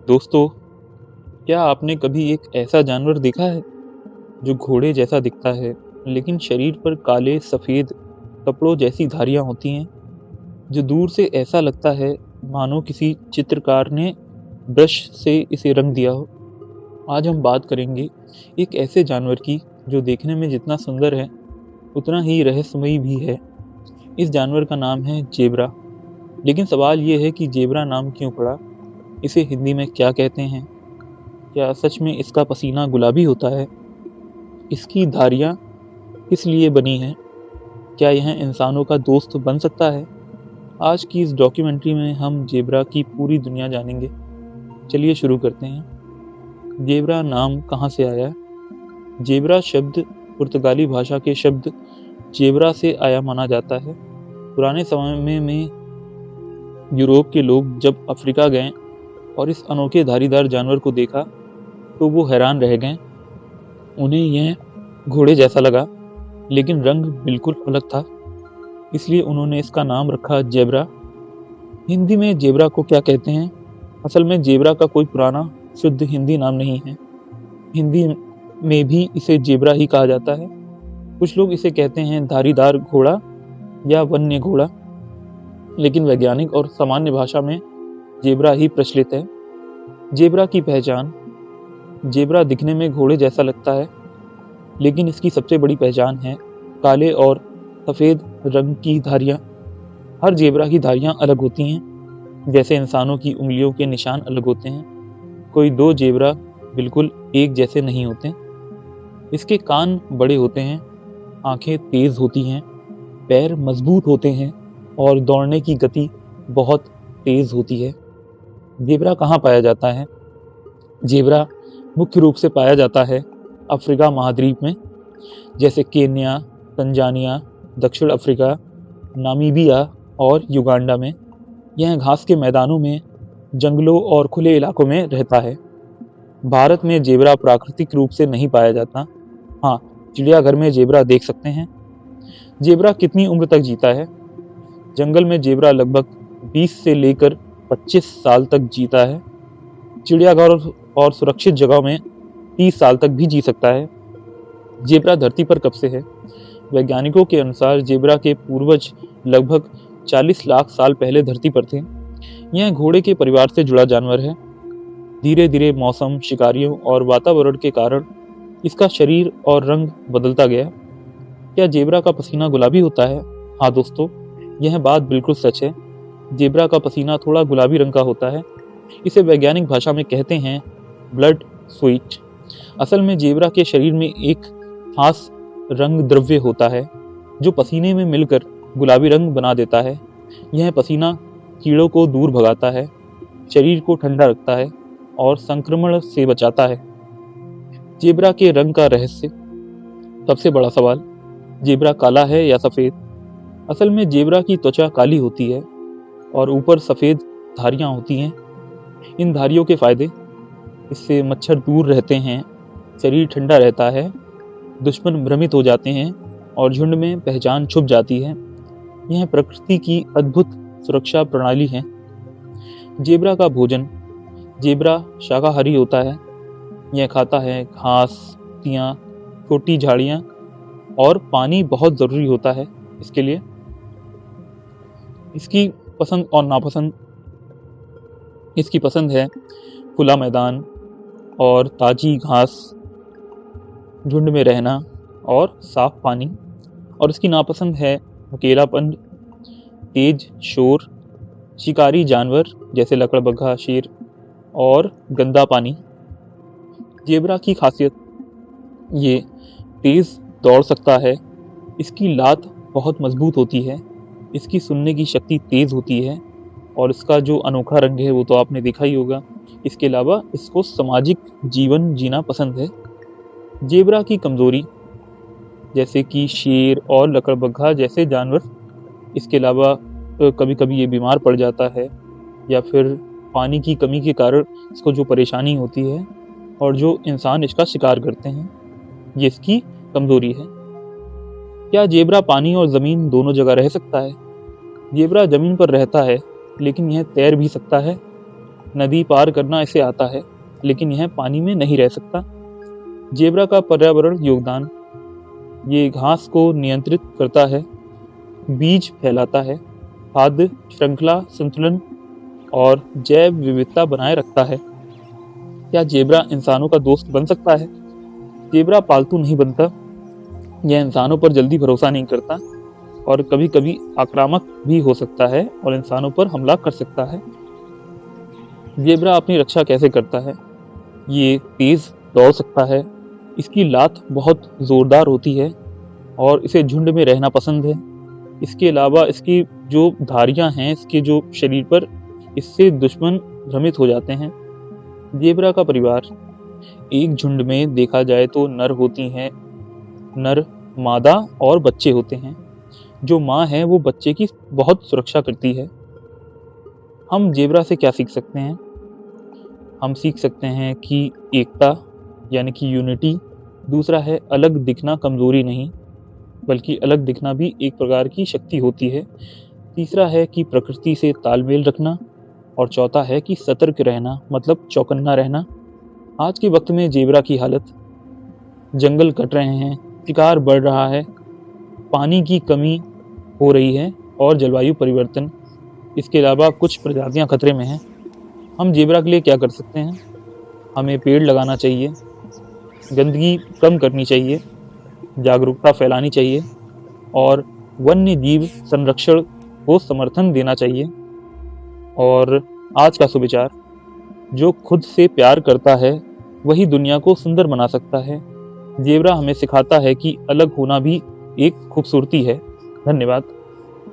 दोस्तों, क्या आपने कभी एक ऐसा जानवर देखा है जो घोड़े जैसा दिखता है लेकिन शरीर पर काले सफ़ेद कपड़ों जैसी धारियां होती हैं, जो दूर से ऐसा लगता है मानो किसी चित्रकार ने ब्रश से इसे रंग दिया हो। आज हम बात करेंगे एक ऐसे जानवर की जो देखने में जितना सुंदर है उतना ही रहस्यमयी भी है। इस जानवर का नाम है जेब्रा। लेकिन सवाल ये है कि जेब्रा नाम क्यों पड़ा, इसे हिंदी में क्या कहते हैं, क्या सच में इसका पसीना गुलाबी होता है, इसकी धारियाँ किस लिए बनी हैं, क्या यह इंसानों का दोस्त बन सकता है। आज की इस डॉक्यूमेंट्री में हम जेब्रा की पूरी दुनिया जानेंगे। चलिए शुरू करते हैं। जेब्रा नाम कहाँ से आया? जेब्रा शब्द पुर्तगाली भाषा के शब्द जेब्रा से आया माना जाता है। पुराने समय में यूरोप के लोग जब अफ्रीका गए और इस अनोखे धारीदार जानवर को देखा तो वो हैरान रह गए। उन्हें यह घोड़े जैसा लगा लेकिन रंग बिल्कुल अलग था, इसलिए उन्होंने इसका नाम रखा जेब्रा। हिंदी में जेब्रा को क्या कहते हैं? असल में जेब्रा का कोई पुराना शुद्ध हिंदी नाम नहीं है। हिंदी में भी इसे जेब्रा ही कहा जाता है। कुछ लोग इसे कहते हैं धारीदार घोड़ा या वन्य घोड़ा, लेकिन वैज्ञानिक और सामान्य भाषा में जेब्रा ही प्रचलित है। जेब्रा की पहचान। जेब्रा दिखने में घोड़े जैसा लगता है, लेकिन इसकी सबसे बड़ी पहचान है काले और सफ़ेद रंग की धारियाँ। हर जेब्रा की धारियाँ अलग होती हैं, जैसे इंसानों की उंगलियों के निशान अलग होते हैं। कोई दो जेब्रा बिल्कुल एक जैसे नहीं होते। इसके कान बड़े होते हैं, आंखें तेज होती हैं, पैर मजबूत होते हैं और दौड़ने की गति बहुत तेज होती है। जेब्रा कहाँ पाया जाता है? जेब्रा मुख्य रूप से पाया जाता है अफ्रीका महाद्वीप में, जैसे केन्या, तंजानिया, दक्षिण अफ्रीका, नामीबिया और युगांडा में। यह घास के मैदानों में, जंगलों और खुले इलाकों में रहता है। भारत में जेब्रा प्राकृतिक रूप से नहीं पाया जाता। हाँ, चिड़ियाघर में जेब्रा देख सकते हैं। जेब्रा कितनी उम्र तक जीता है? जंगल में जेब्रा लगभग 20 से लेकर 25 साल तक जीता है। चिड़ियाघर और सुरक्षित जगह में 30 साल तक भी जी सकता है। जेब्रा धरती पर कब से है? वैज्ञानिकों के अनुसार जेब्रा के पूर्वज लगभग 40 लाख साल पहले धरती पर थे। यह घोड़े के परिवार से जुड़ा जानवर है। धीरे धीरे मौसम, शिकारियों और वातावरण के कारण इसका शरीर और रंग बदलता गया। क्या जेब्रा का पसीना गुलाबी होता है? हाँ दोस्तों, यह बात बिल्कुल सच है। जेब्रा का पसीना थोड़ा गुलाबी रंग का होता है। इसे वैज्ञानिक भाषा में कहते हैं ब्लड स्वीट। असल में जेब्रा के शरीर में एक खास रंग द्रव्य होता है जो पसीने में मिलकर गुलाबी रंग बना देता है। यह पसीना कीड़ों को दूर भगाता है, शरीर को ठंडा रखता है और संक्रमण से बचाता है। जेब्रा के रंग का रहस्य। सबसे बड़ा सवाल, जेब्रा काला है या सफ़ेद? असल में जेब्रा की त्वचा काली होती है और ऊपर सफ़ेद धारियाँ होती हैं। इन धारियों के फायदे, इससे मच्छर दूर रहते हैं, शरीर ठंडा रहता है, दुश्मन भ्रमित हो जाते हैं और झुंड में पहचान छुप जाती है। यह प्रकृति की अद्भुत सुरक्षा प्रणाली है। जेब्रा का भोजन। जेब्रा शाकाहारी होता है। यह खाता है घास, पत्तियाँ, छोटी झाड़ियाँ और पानी बहुत ज़रूरी होता है इसके लिए। इसकी पसंद और नापसंद। इसकी पसंद है खुला मैदान और ताज़ी घास, झुंड में रहना और साफ पानी। और इसकी नापसंद है अकेलापन, तेज शोर, शिकारी जानवर जैसे लकड़बग्घा, शेर और गंदा पानी। जेब्रा की खासियत, ये तेज दौड़ सकता है, इसकी लात बहुत मजबूत होती है, इसकी सुनने की शक्ति तेज होती है और इसका जो अनोखा रंग है वो तो आपने देखा ही होगा। इसके अलावा इसको सामाजिक जीवन जीना पसंद है। जेब्रा की कमजोरी, जैसे कि शेर और लकड़बग्घा जैसे जानवर, इसके अलावा कभी कभी ये बीमार पड़ जाता है या फिर पानी की कमी के कारण इसको जो परेशानी होती है और जो इंसान इसका शिकार करते हैं, ये इसकी कमजोरी है। क्या जेब्रा पानी और ज़मीन दोनों जगह रह सकता है? जेब्रा ज़मीन पर रहता है, लेकिन यह तैर भी सकता है। नदी पार करना इसे आता है, लेकिन यह पानी में नहीं रह सकता। जेब्रा का पर्यावरण योगदान, ये घास को नियंत्रित करता है, बीज फैलाता है, खाद्य श्रृंखला संतुलन और जैव विविधता बनाए रखता है। क्या जेब्रा इंसानों का दोस्त बन सकता है? जेब्रा पालतू नहीं बनता, यह इंसानों पर जल्दी भरोसा नहीं करता और कभी कभी आक्रामक भी हो सकता है और इंसानों पर हमला कर सकता है। जेब्रा अपनी रक्षा कैसे करता है? ये तेज दौड़ सकता है, इसकी लात बहुत जोरदार होती है और इसे झुंड में रहना पसंद है। इसके अलावा इसकी जो धारियां हैं इसके जो शरीर पर, इससे दुश्मन भ्रमित हो जाते हैं। जेब्रा का परिवार, एक झुंड में देखा जाए तो नर होती हैं, नर मादा और बच्चे होते हैं। जो माँ है वो बच्चे की बहुत सुरक्षा करती है। हम जेब्रा से क्या सीख सकते हैं? हम सीख सकते हैं कि एकता यानी कि यूनिटी, दूसरा है अलग दिखना कमजोरी नहीं बल्कि अलग दिखना भी एक प्रकार की शक्ति होती है, तीसरा है कि प्रकृति से तालमेल रखना और चौथा है कि सतर्क रहना मतलब चौकन्ना रहना। आज के वक्त में जेब्रा की हालत, जंगल कट रहे हैं, शिकार बढ़ रहा है, पानी की कमी हो रही है और जलवायु परिवर्तन, इसके अलावा कुछ प्रजातियां खतरे में हैं। हम जेब्रा के लिए क्या कर सकते हैं? हमें पेड़ लगाना चाहिए, गंदगी कम करनी चाहिए, जागरूकता फैलानी चाहिए और वन्य जीव संरक्षण को समर्थन देना चाहिए। और आज का सुविचार, जो खुद से प्यार करता है वही दुनिया को सुंदर बना सकता है। जेब्रा हमें सिखाता है कि अलग होना भी एक खूबसूरती है। धन्यवाद।